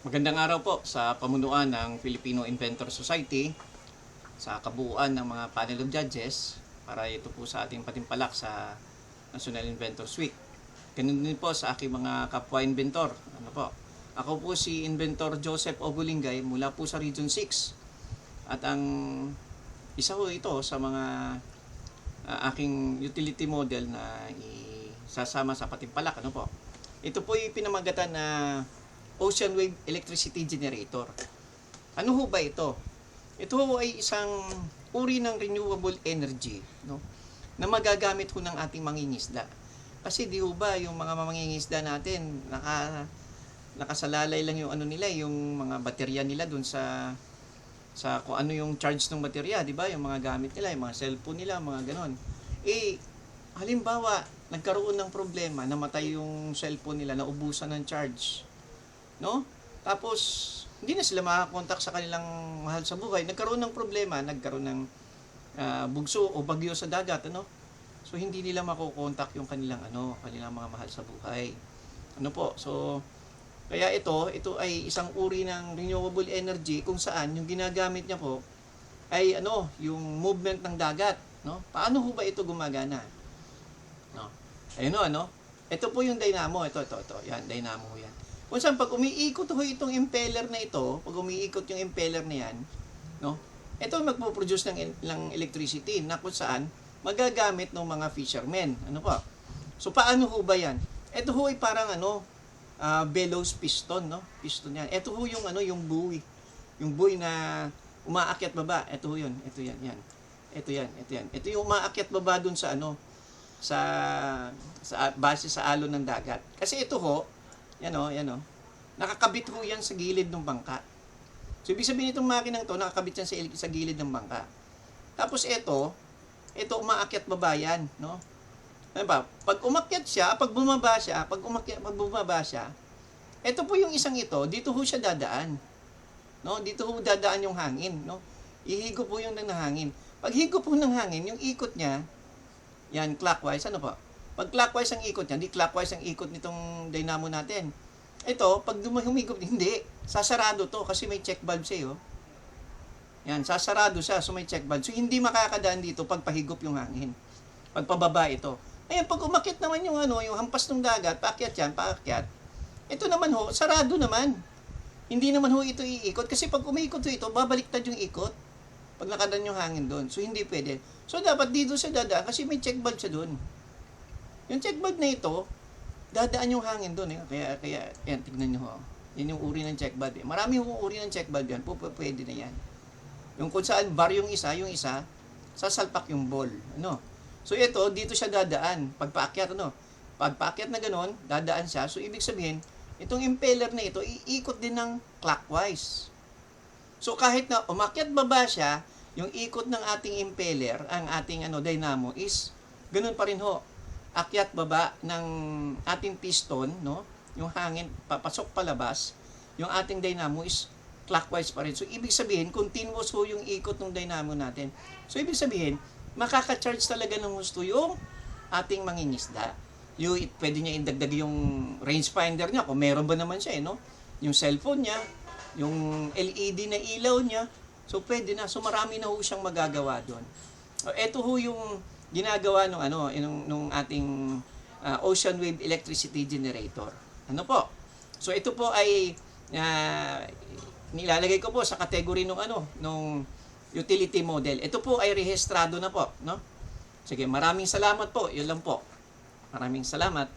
Magandang araw po sa pamunuan ng Filipino Inventor Society, sa kabuuan ng mga panel of judges, para ito po sa ating patimpalak sa National Inventors Week. Ganun din po sa aking mga kapwa inventor. Ako po si Inventor Joseph Ogulingay mula po sa Region 6. At ang isa po ito sa mga aking utility model na isasama sa patimpalak. Ito po yung pinamagatan na Ocean Wave Electricity Generator. Ano ho ba ito? Ito ho ay isang uri ng renewable energy, na magagamit ho ng ating mangingisda. Kasi di ho ba yung mga mangingisda natin nakasalalay lang yung yung mga baterya nila doon sa kung ano yung charge ng baterya, di ba? Yung mga gamit nila, yung mga cellphone nila, mga ganon. Halimbawa, nagkaroon ng problema, namatay yung cellphone nila, naubusan ng charge. Tapos hindi na sila makakontak sa kanilang mahal sa buhay. Nagkaroon ng problema, nagkaroon ng bugso o bagyo sa dagat, So hindi nila makokontak yung kanilang mga mahal sa buhay. So kaya ito ay isang uri ng renewable energy kung saan yung ginagamit niya po ay yung movement ng dagat, Paano ho ba ito gumagana? Ito po yung dynamo, ito. Yan, dynamo yan. Kung saan pag umiikot ho itong impeller na ito, pag umiikot yung impeller na yan, ito magpo-produce ng electricity na kung saan magagamit ng mga fishermen. So paano ho ba yan? Ito ho ay parang bellows piston, Piston yan. Ito ho yung buoy. Yung buoy na umaakyat baba. Ito ho yun. Ito yan. Ito yung umaakyat baba dun sa sa base sa alon ng dagat. Kasi ito ho, yan nakakabit ho yan sa gilid ng bangka. So, ibig sabihin itong makinang to, nakakabit yan sa gilid ng bangka. Tapos ito umaakyat baba yan, Pag umakyat siya, pag bumaba siya, ito po yung isang ito, dito ho siya dadaan. Dito ho dadaan yung hangin, Ihigop po yung ng hangin. Pag higop po ng hangin, yung ikot niya, yan, clockwise, Pag clockwise ang ikot niya, di clockwise ang ikot nitong dynamo natin. Ito, pag humigop, hindi. Sasarado to kasi may check valve siya, Yan, sasarado siya, so may check valve. So, hindi makakadaan dito pag pahigop yung hangin. Pag pababa ito. Ayan, pag umakyat naman yung yung hampas ng dagat, paakyat. Ito naman ho, sarado naman. Hindi naman ho ito iikot kasi pag umiikot ito, babaliktad yung ikot. Pag nakadaan yung hangin doon. So, hindi pwede. So, dapat dito siya dadaan kasi may check valve siya doon. Yung check valve na ito, dadaan yung hangin doon. Kaya, yan, tignan nyo ho. Yan yung uri ng check valve. Marami yung uri ng check valve yan. Pwede na yan. Yung kung saan bar yung isa, sasalpak yung ball. So, ito, dito siya dadaan. Pagpaakyat, Pagpaakyat na gano'n, dadaan siya. So, ibig sabihin, itong impeller na ito, iikot din ng clockwise. So, kahit na umakyat baba siya, yung ikot ng ating impeller, ang ating dynamo is, ganoon pa rin ho. Akyat baba ng ating piston, yung hangin, papasok palabas, yung ating dynamo is clockwise pa rin. So, ibig sabihin, continuous ho yung ikot ng dynamo natin. So, ibig sabihin, makaka-charge talaga ng gusto yung ating mangingisda. Pwede niya indagdag yung rangefinder niya, kung meron ba naman siya, yung cellphone niya, yung LED na ilaw niya, so pwede na. So marami na ho siyang magagawa doon. Ito ho yung ginagawa nung ating Ocean Wave Electricity Generator. So ito po ay nilalagay ko po sa category nung utility model. Ito po ay rehistrado na po, Sige, maraming salamat po. Yun lang po. Maraming salamat.